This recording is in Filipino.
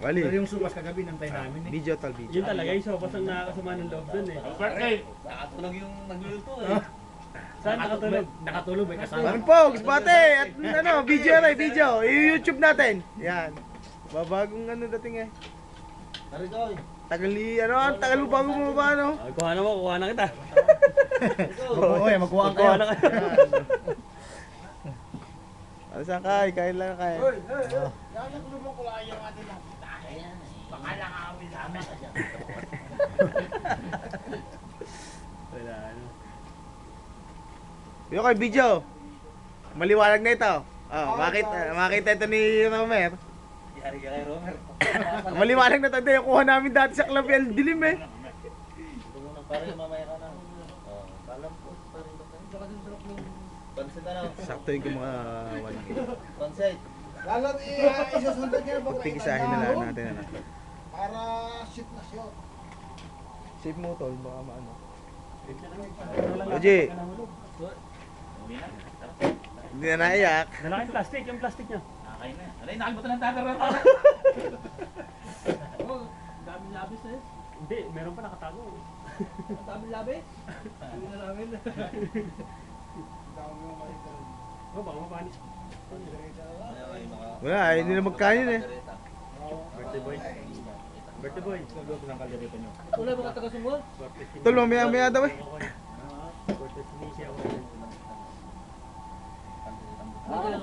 Wali. Pero yung sumas kagabi nantay namin eh. Video tal video. Yun talaga, yung sopas ang nakakasama ng loob dun eh. Birthday! Nakatulog yung nagluluto eh. Saan nakatulog? Nakatulog may kasama. Manong Pogs, bate! At ano, video na video. I-YouTube natin. Yan. Babagong ano dating eh. Narigoy. Tagal mo bago mo ba ano? Ay, kuha na mo, kuha na kita. Oo, magkuha ka. Kuha na kayo. Ano saan kay? Kain lang kay. Wala, ano. Yung kay video. Maliwanag na ito. Oh, makita ito ni Romer. Yari ka kay Romer. Maliwanag na ito. Yung kuha namin dati sa Club El Dilim eh. Ito muna parang mamaya ka na. Oh, kalam po parang pansit ano? Sakto yung mga 1K. Pansit. Lalo isusunod niya ba Pagtigisahin na lang natin ano. para shoot na shoot. Save mo tol, baka maano. Oji. Hindi na naiyak. Lalaki yung plastic, yung plastic niya. Nakain na. Alay, nakalimutan ng tatara. Oh, daming labis eh. Hindi, meron pa nakatago. Ang daming labis. Hindi na namin. Dami yung makita. Oh, baka mapanis. Wala, hindi na magkain eh. Birthday boy. Birthday boy. Wala ba taga-sumol? Tol, mamaya daw eh. Birthday si Nisi ako. Ano ka lang